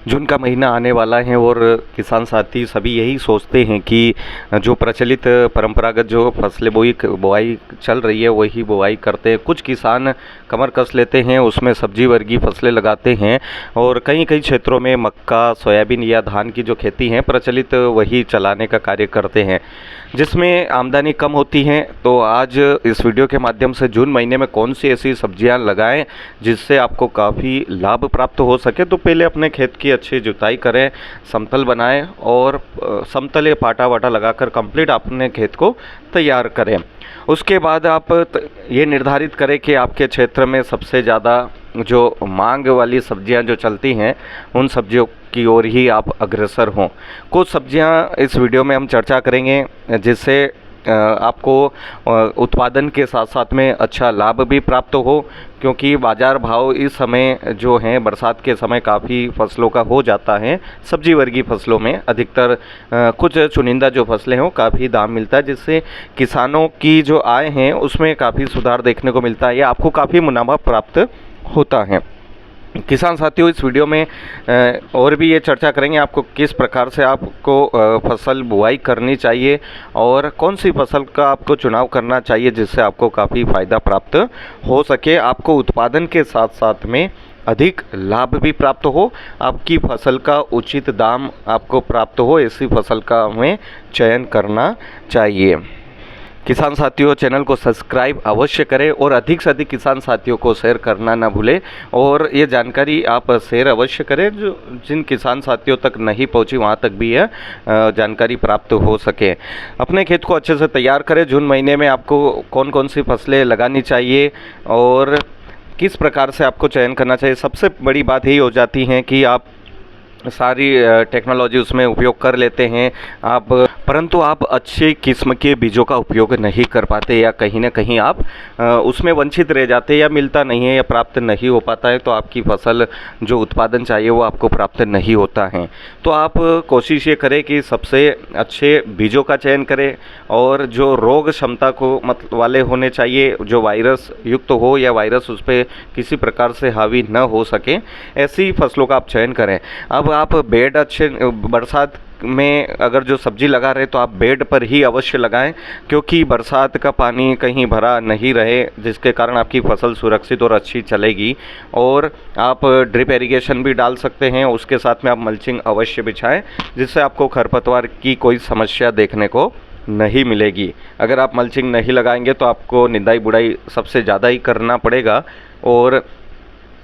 जून का महीना आने वाला है और किसान साथी सभी यही सोचते हैं कि जो प्रचलित परंपरागत जो फसलें बुआई चल रही है वही बुआई करते हैं। कुछ किसान कमर कस लेते हैं, उसमें सब्जी वर्गीय फसलें लगाते हैं और कई कई क्षेत्रों में मक्का, सोयाबीन या धान की जो खेती है प्रचलित वही चलाने का कार्य करते हैं, जिसमें आमदनी कम होती है। तो आज इस वीडियो के माध्यम से जून महीने में कौन सी ऐसी सब्जियां लगाएं जिससे आपको काफ़ी लाभ प्राप्त हो सके। तो पहले अपने खेत की अच्छी जुताई करें, समतल बनाएं और समतल या पाटा वाटा लगाकर कंप्लीट अपने खेत को तैयार करें। उसके बाद आप ये निर्धारित करें कि आपके क्षेत्र में सबसे ज़्यादा जो मांग वाली सब्जियां जो चलती हैं उन सब्जियों की ओर ही आप अग्रसर हों। कुछ सब्जियां इस वीडियो में हम चर्चा करेंगे जिससे आपको उत्पादन के साथ साथ में अच्छा लाभ भी प्राप्त हो, क्योंकि बाज़ार भाव इस समय जो है बरसात के समय काफ़ी फसलों का हो जाता है। सब्जी वर्गीय फसलों में अधिकतर कुछ चुनिंदा जो फसलें हों काफ़ी दाम मिलता है, जिससे किसानों की जो आय हैं उसमें काफ़ी सुधार देखने को मिलता है या आपको काफ़ी मुनाफा प्राप्त होता है। किसान साथियों, इस वीडियो में और भी ये चर्चा करेंगे आपको किस प्रकार से आपको फसल बुआई करनी चाहिए और कौन सी फसल का आपको चुनाव करना चाहिए जिससे आपको काफ़ी फ़ायदा प्राप्त हो सके, आपको उत्पादन के साथ साथ में अधिक लाभ भी प्राप्त हो, आपकी फसल का उचित दाम आपको प्राप्त हो, ऐसी फसल का हमें चयन करना चाहिए। किसान साथियों, चैनल को सब्सक्राइब अवश्य करें और अधिक से अधिक किसान साथियों को शेयर करना ना भूलें और ये जानकारी आप शेयर अवश्य करें जो जिन किसान साथियों तक नहीं पहुंची वहां तक भी यह जानकारी प्राप्त हो सके। अपने खेत को अच्छे से तैयार करें। जून महीने में आपको कौन कौन सी फसलें लगानी चाहिए और किस प्रकार से आपको चयन करना चाहिए। सबसे बड़ी बात यही हो जाती है कि आप सारी टेक्नोलॉजी उसमें उपयोग कर लेते हैं परंतु आप अच्छी किस्म के बीजों का उपयोग नहीं कर पाते या कहीं ना कहीं आप उसमें वंचित रह जाते हैं या मिलता नहीं है या प्राप्त नहीं हो पाता है, तो आपकी फसल जो उत्पादन चाहिए वो आपको प्राप्त नहीं होता है। तो आप कोशिश ये करें कि सबसे अच्छे बीजों का चयन करें और जो रोग क्षमता को वाले होने चाहिए, जो वायरस युक्त हो या वायरस उस पर किसी प्रकार से हावी न हो सके, ऐसी फसलों का आप चयन करें। अब आप बेड अच्छे बरसात में अगर जो सब्जी लगा रहे तो आप बेड पर ही अवश्य लगाएं, क्योंकि बरसात का पानी कहीं भरा नहीं रहे, जिसके कारण आपकी फसल सुरक्षित और अच्छी चलेगी। और आप ड्रिप इरिगेशन भी डाल सकते हैं, उसके साथ में आप मल्चिंग अवश्य बिछाएं जिससे आपको खरपतवार की कोई समस्या देखने को नहीं मिलेगी। अगर आप मल्चिंग नहीं लगाएंगे तो आपको निंदाई बुड़ाई सबसे ज़्यादा ही करना पड़ेगा और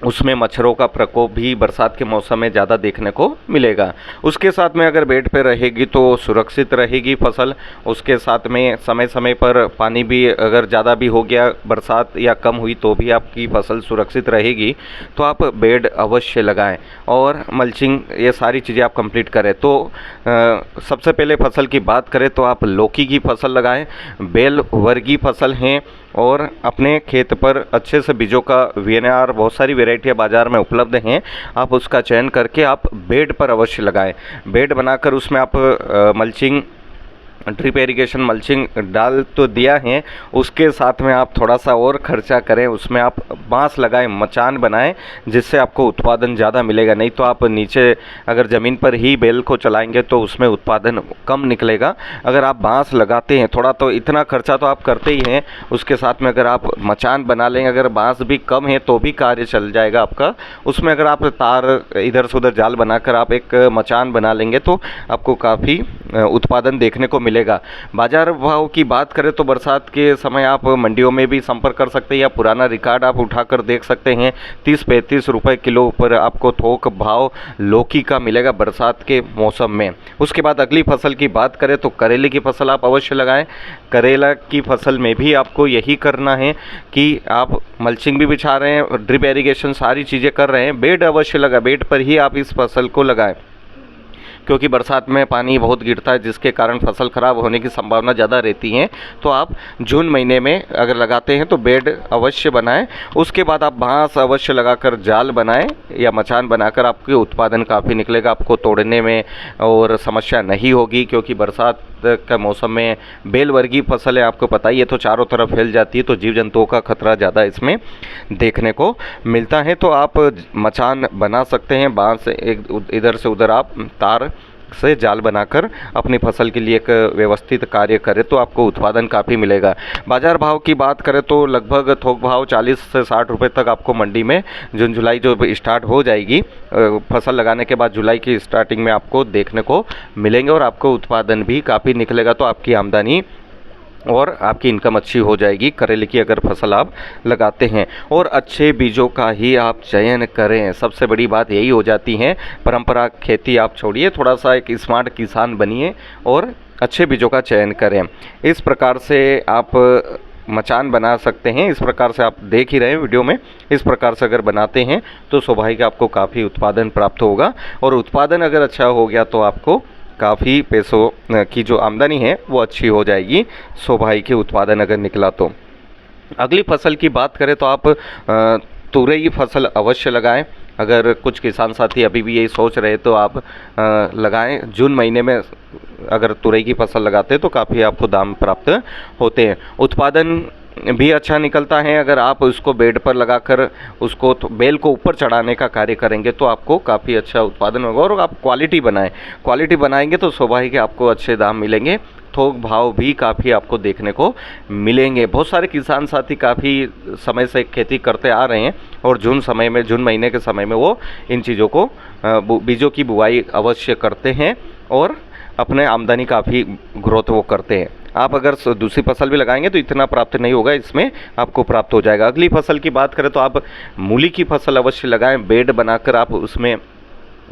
उसमें मच्छरों का प्रकोप भी बरसात के मौसम में ज़्यादा देखने को मिलेगा। उसके साथ में अगर बेड पे रहेगी तो सुरक्षित रहेगी फसल। उसके साथ में समय समय पर पानी भी अगर ज़्यादा भी हो गया बरसात या कम हुई तो भी आपकी फसल सुरक्षित रहेगी। तो आप बेड अवश्य लगाएं और मल्चिंग ये सारी चीज़ें आप कंप्लीट करें। तो सबसे पहले फसल की बात करें तो आप लौकी की फसल लगाएं, बेल वर्गीय फसल हैं और अपने खेत पर अच्छे से बीजों का वीएनआर बहुत सारी वेराइटियाँ बाज़ार में उपलब्ध हैं, आप उसका चयन करके आप बेड पर अवश्य लगाएं। बेड बनाकर उसमें आप मल्चिंग ड्रिप इरिगेशन मल्चिंग डाल तो दिया है, उसके साथ में आप थोड़ा सा और खर्चा करें, उसमें आप बांस लगाएं, मचान बनाएं जिससे आपको उत्पादन ज़्यादा मिलेगा। नहीं तो आप नीचे अगर ज़मीन पर ही बेल को चलाएंगे तो उसमें उत्पादन कम निकलेगा। अगर आप बांस लगाते हैं थोड़ा तो इतना खर्चा तो आप करते ही हैं, उसके साथ में अगर आप मचान बना लेंगे, अगर बांस भी कम है तो भी कार्य चल जाएगा आपका। उसमें अगर आप तार इधर से उधर जाल बनाकर आप एक मचान बना लेंगे तो आपको काफ़ी उत्पादन देखने को मिलेगा। बाजार भाव की बात करें तो बरसात के समय आप मंडियों में भी संपर्क कर सकते हैं या पुराना रिकॉर्ड आप उठाकर देख सकते हैं। 30-35 रुपए किलो पर आपको थोक भाव लौकी का मिलेगा बरसात के मौसम में। उसके बाद अगली फसल की बात करें तो करेले की फसल आप अवश्य लगाएं। करेला की फसल में भी आपको यही करना है कि आप मल्चिंग भी बिछा रहे हैं, ड्रिप इरिगेशन सारी चीज़ें कर रहे हैं, बेड अवश्य लगाएं, बेड पर ही आप इस फसल को लगाएं। क्योंकि बरसात में पानी बहुत गिरता है जिसके कारण फसल खराब होने की संभावना ज़्यादा रहती है। तो आप जून महीने में अगर लगाते हैं तो बेड अवश्य बनाएं। उसके बाद आप बांस अवश्य लगाकर जाल बनाएं या मचान बनाकर आपके उत्पादन काफ़ी निकलेगा। आपको तोड़ने में और समस्या नहीं होगी, क्योंकि बरसात का मौसम में बेल वर्गीय फसल है, आपको पता ही है, तो चारों तरफ फैल जाती है, तो जीव जंतुओं का खतरा ज़्यादा इसमें देखने को मिलता है। तो आप मचान बना सकते हैं, बांस एक इधर से उधर आप तार से जाल बनाकर अपनी फसल के लिए एक व्यवस्थित कार्य करें तो आपको उत्पादन काफ़ी मिलेगा। बाज़ार भाव की बात करें तो लगभग थोक भाव 40 से 60 रुपये तक आपको मंडी में जून जुलाई जो स्टार्ट हो जाएगी फसल लगाने के बाद जुलाई की स्टार्टिंग में आपको देखने को मिलेंगे और आपको उत्पादन भी काफ़ी निकलेगा। तो आपकी आमदनी और आपकी इनकम अच्छी हो जाएगी करेले की अगर फसल आप लगाते हैं। और अच्छे बीजों का ही आप चयन करें, सबसे बड़ी बात यही हो जाती है। परंपरा खेती आप छोड़िए, थोड़ा सा एक स्मार्ट किसान बनिए और अच्छे बीजों का चयन करें। इस प्रकार से आप मचान बना सकते हैं। इस प्रकार से आप देख ही रहे हैं वीडियो में, इस प्रकार से अगर बनाते हैं तो स्वाभाविक आपको काफ़ी उत्पादन प्राप्त होगा। और उत्पादन अगर अच्छा हो गया तो आपको काफ़ी पैसों की जो आमदनी है वो अच्छी हो जाएगी, स्वाभाविक उत्पादन अगर निकला तो। अगली फसल की बात करें तो आप तुरई फसल अवश्य लगाएं। अगर कुछ किसान साथी अभी भी यही सोच रहे तो आप लगाएं। जून महीने में अगर तुरई की फसल लगाते हैं तो काफ़ी आपको दाम प्राप्त होते हैं। उत्पादन भी अच्छा निकलता है। अगर आप उसको बेड पर लगाकर उसको तो बेल को ऊपर चढ़ाने का कार्य करेंगे तो आपको काफ़ी अच्छा उत्पादन होगा। और आप क्वालिटी बनाएंगे तो स्वाभाविक आपको अच्छे दाम मिलेंगे, थोक भाव भी काफ़ी आपको देखने को मिलेंगे। बहुत सारे किसान साथी काफ़ी समय से खेती करते आ रहे हैं और जून महीने के समय में वो इन चीज़ों को बीजों की बुआई अवश्य करते हैं और अपने आमदनी काफ़ी ग्रोथ वो करते हैं। आप अगर दूसरी फसल भी लगाएंगे तो इतना प्राप्त नहीं होगा, इसमें आपको प्राप्त हो जाएगा। अगली फसल की बात करें तो आप मूली की फसल अवश्य लगाएं। बेड बनाकर आप उसमें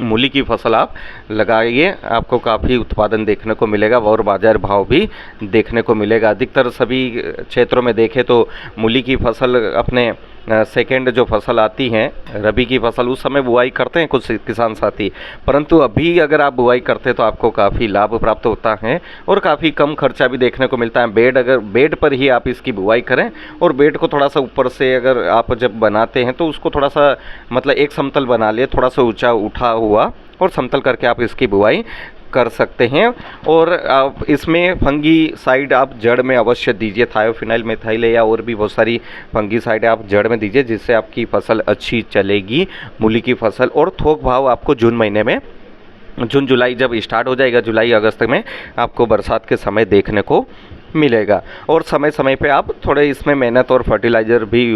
मूली की फसल आप लगाइए, आपको काफ़ी उत्पादन देखने को मिलेगा और बाज़ार भाव भी देखने को मिलेगा। अधिकतर सभी क्षेत्रों में देखें तो मूली की फसल अपने सेकेंड जो फसल आती है रबी की फसल, उस समय बुआई करते हैं कुछ किसान साथी, परंतु अभी अगर आप बुआई करते हैं तो आपको काफ़ी लाभ प्राप्त होता है और काफ़ी कम खर्चा भी देखने को मिलता है। अगर बेड पर ही आप इसकी बुआई करें और बेड को थोड़ा सा ऊपर से अगर आप जब बनाते हैं तो उसको थोड़ा सा मतलब एक समतल बना लिए, थोड़ा सा ऊंचा उठा हुआ और समतल करके आप इसकी बुआई कर सकते हैं। और आप इसमें फंगी साइड आप जड़ में अवश्य दीजिए, थायोफिनाइल मेथाइल या और भी बहुत सारी फंगी साइड आप जड़ में दीजिए, जिससे आपकी फसल अच्छी चलेगी मूली की फसल। और थोक भाव आपको जून जुलाई जब स्टार्ट हो जाएगा, जुलाई अगस्त में आपको बरसात के समय देखने को मिलेगा। और समय समय पे आप थोड़े इसमें मेहनत और फर्टिलाइज़र भी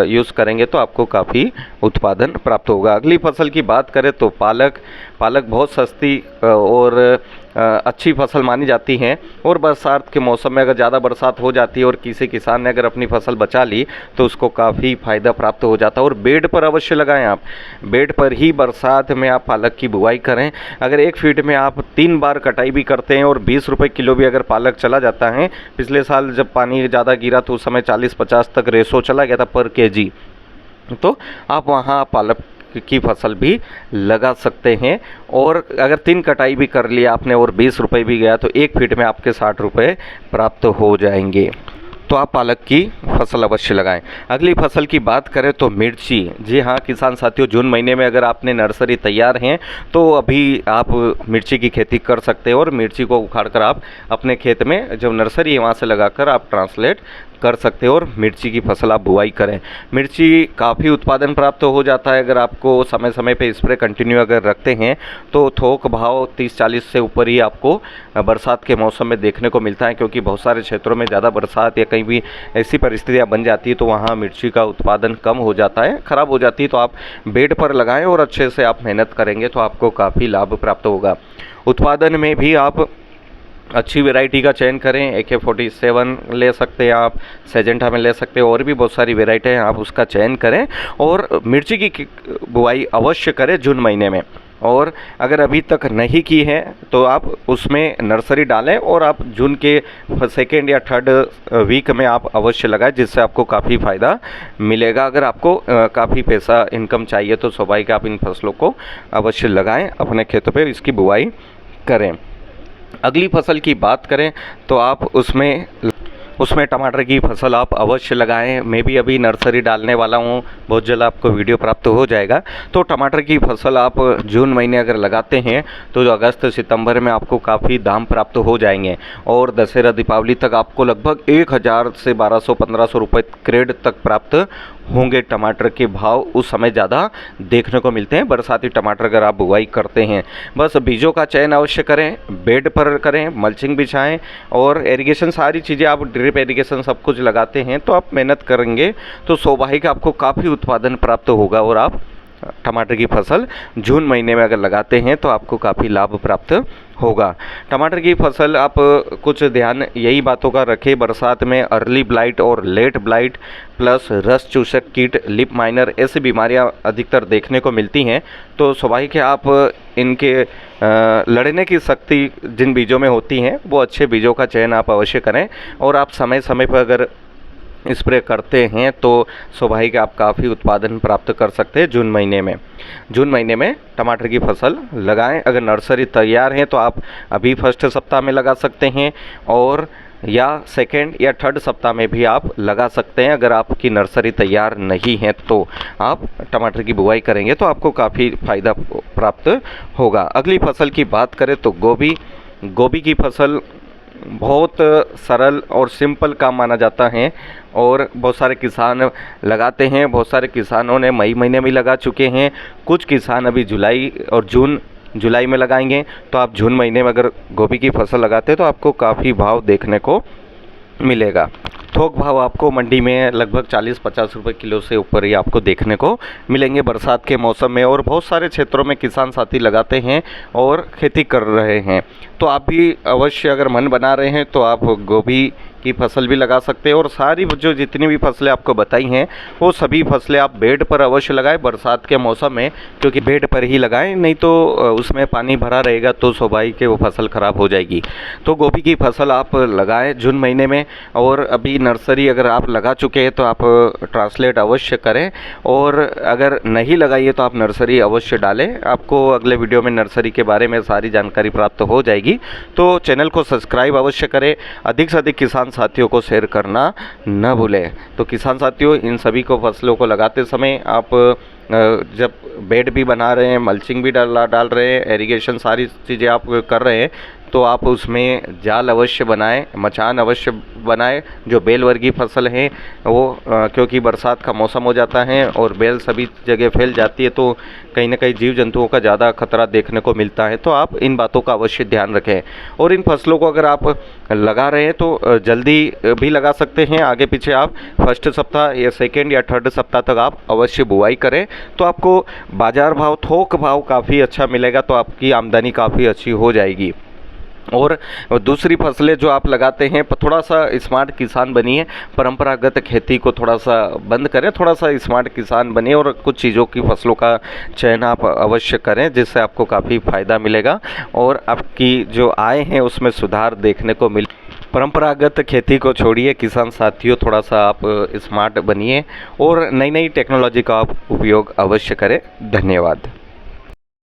यूज़ करेंगे तो आपको काफ़ी उत्पादन प्राप्त होगा। अगली फसल की बात करें तो पालक बहुत सस्ती और अच्छी फसल मानी जाती है। और बरसात के मौसम में अगर ज़्यादा बरसात हो जाती है और किसी किसान ने अगर अपनी फसल बचा ली तो उसको काफ़ी फ़ायदा प्राप्त हो जाता है। और बेड पर अवश्य लगाएं, आप बेड पर ही बरसात में आप पालक की बुआई करें। अगर 1 फीट में आप 3 बार कटाई भी करते हैं और 20 रुपये किलो भी अगर पालक चला जाता है, पिछले साल जब पानी ज़्यादा गिरा तो उस समय 40-50 तक रेशो चला गया था पर केजी, तो आप वहाँ पालक की फसल भी लगा सकते हैं। और अगर 3 कटाई भी कर लिया आपने और 20 रुपये भी गया तो 1 फीट में आपके 60 रुपये प्राप्त हो जाएंगे। तो आप पालक की फसल अवश्य लगाएं। अगली फसल की बात करें तो मिर्ची। जी हाँ किसान साथियों, जून महीने में अगर आपने नर्सरी तैयार हैं तो अभी आप मिर्ची की खेती कर सकते हैं और मिर्ची को उखाड़ कर आप अपने खेत में जो नर्सरी है वहाँ से लगाकर आप ट्रांसलेट कर सकते हो और मिर्ची की फसल आप बुआई करें। मिर्ची काफ़ी उत्पादन प्राप्त हो जाता है अगर आपको समय समय पे स्प्रे कंटिन्यू अगर रखते हैं तो थोक भाव 30-40 से ऊपर ही आपको बरसात के मौसम में देखने को मिलता है, क्योंकि बहुत सारे क्षेत्रों में ज़्यादा बरसात या कहीं भी ऐसी परिस्थितियाँ बन जाती है तो वहाँ मिर्ची का उत्पादन कम हो जाता है, ख़राब हो जाती है। तो आप बेड पर लगाएं और अच्छे से आप मेहनत करेंगे तो आपको काफ़ी लाभ प्राप्त होगा। उत्पादन में भी आप अच्छी वैरायटी का चयन करें। AK-47 ले सकते हैं आप, सेजेंटा में ले सकते हैं, और भी बहुत सारी वैरायटी हैं, आप उसका चयन करें और मिर्ची की बुआई अवश्य करें जून महीने में। और अगर अभी तक नहीं की है तो आप उसमें नर्सरी डालें और आप जून के सेकेंड या थर्ड वीक में आप अवश्य लगाएं, जिससे आपको काफ़ी फ़ायदा मिलेगा। अगर आपको काफ़ी पैसा इनकम चाहिए तो स्वाभाविक आप इन फसलों को अवश्य लगाएं, अपने खेतों पे इसकी बुआई करें। अगली फसल की बात करें तो आप उसमें टमाटर की फसल आप अवश्य लगाएं। मैं भी अभी नर्सरी डालने वाला हूं, बहुत जल्द आपको वीडियो प्राप्त हो जाएगा। तो टमाटर की फसल आप जून महीने अगर लगाते हैं तो जो अगस्त सितंबर में आपको काफ़ी दाम प्राप्त हो जाएंगे और दशहरा दीपावली तक आपको लगभग 1000 से 1200-1500 रुपये क्रेड तक प्राप्त होंगे। टमाटर के भाव उस समय ज़्यादा देखने को मिलते हैं। बरसाती टमाटर अगर आप बुआई करते हैं, बस बीजों का चयन अवश्य करें, बेड पर करें, मल्चिंग बिछाएं और इरिगेशन सारी चीज़ें आप ड्रिप इरिगेशन सब कुछ लगाते हैं तो आप मेहनत करेंगे तो स्वाभाविक आपको काफ़ी उत्पादन प्राप्त होगा। और आप टमाटर की फसल जून महीने में अगर लगाते हैं तो आपको काफ़ी लाभ प्राप्त होगा। टमाटर की फसल आप कुछ ध्यान यही बातों का रखें, बरसात में अर्ली ब्लाइट और लेट ब्लाइट प्लस रस चूसक कीट, लिप माइनर, ऐसी बीमारियां अधिकतर देखने को मिलती हैं। तो स्वाभाविक है आप इनके लड़ने की शक्ति जिन बीजों में होती हैं वो अच्छे बीजों का चयन आप अवश्य करें और आप समय समय पर अगर स्प्रे करते हैं तो स्वाभाविक आप काफ़ी उत्पादन प्राप्त कर सकते हैं। जून महीने में टमाटर की फसल लगाएं। अगर नर्सरी तैयार है तो आप अभी फर्स्ट सप्ताह में लगा सकते हैं और या सेकेंड या थर्ड सप्ताह में भी आप लगा सकते हैं। अगर आपकी नर्सरी तैयार नहीं है तो आप टमाटर की बुआई करेंगे तो आपको काफ़ी फ़ायदा प्राप्त होगा। अगली फसल की बात करें तो गोभी की फसल बहुत सरल और सिंपल काम माना जाता है और बहुत सारे किसान लगाते हैं। बहुत सारे किसानों ने मई महीने में लगा चुके हैं, कुछ किसान अभी जुलाई में लगाएंगे। तो आप जून महीने में अगर गोभी की फसल लगाते हैं तो आपको काफ़ी भाव देखने को मिलेगा। थोक भाव आपको मंडी में लगभग 40-50 रुपये किलो से ऊपर ही आपको देखने को मिलेंगे बरसात के मौसम में। और बहुत सारे क्षेत्रों में किसान साथी लगाते हैं और खेती कर रहे हैं। तो आप भी अवश्य अगर मन बना रहे हैं तो आप गोभी की फसल भी लगा सकते हैं। और सारी जो जितनी भी फसलें आपको बताई हैं वो सभी फसलें आप बेड पर अवश्य लगाएं बरसात के मौसम में, क्योंकि बेड पर ही लगाएं, नहीं तो उसमें पानी भरा रहेगा तो स्वाभाविक है वो फसल ख़राब हो जाएगी। तो गोभी की फसल आप लगाएं जून महीने में। और अभी नर्सरी अगर आप लगा चुके हैं तो आप ट्रांसलेट अवश्य करें और अगर नहीं लगाई है तो आप नर्सरी अवश्य डालें। आपको अगले वीडियो में नर्सरी के बारे में सारी जानकारी प्राप्त हो जाएगी। तो चैनल को सब्सक्राइब अवश्य करें, अधिक से अधिक किसान साथियों को शेयर करना न भूलें। तो किसान साथियों, इन सभी को फसलों को लगाते समय आप जब बेड भी बना रहे हैं, मल्चिंग भी डाल रहे हैं, इरिगेशन सारी चीज़ें आप कर रहे हैं तो आप उसमें जाल अवश्य बनाएं, मचान अवश्य बनाएं। जो बेल वर्गीय फसल है वो क्योंकि बरसात का मौसम हो जाता है और बेल सभी जगह फैल जाती है तो कहीं ना कहीं जीव जंतुओं का ज़्यादा खतरा देखने को मिलता है। तो आप इन बातों का अवश्य ध्यान रखें। और इन फसलों को अगर आप लगा रहे हैं तो जल्दी भी लगा सकते हैं, आगे पीछे आप फर्स्ट सप्ताह या सेकेंड या थर्ड सप्ताह तक आप अवश्य बुआई करें तो आपको बाज़ार भाव, थोक भाव काफ़ी अच्छा मिलेगा। तो आपकी आमदनी काफ़ी अच्छी हो जाएगी। और दूसरी फसलें जो आप लगाते हैं थोड़ा सा स्मार्ट किसान बनिए, परंपरागत खेती को थोड़ा सा बंद करें, थोड़ा सा स्मार्ट किसान बनिए और कुछ चीज़ों की फसलों का चयन आप अवश्य करें जिससे आपको काफ़ी फ़ायदा मिलेगा और आपकी जो आय है उसमें सुधार देखने को मिले। परंपरागत खेती को छोड़िए किसान साथियों, थोड़ा सा आप स्मार्ट बनिए और नई टेक्नोलॉजी का आप उपयोग अवश्य करें। धन्यवाद।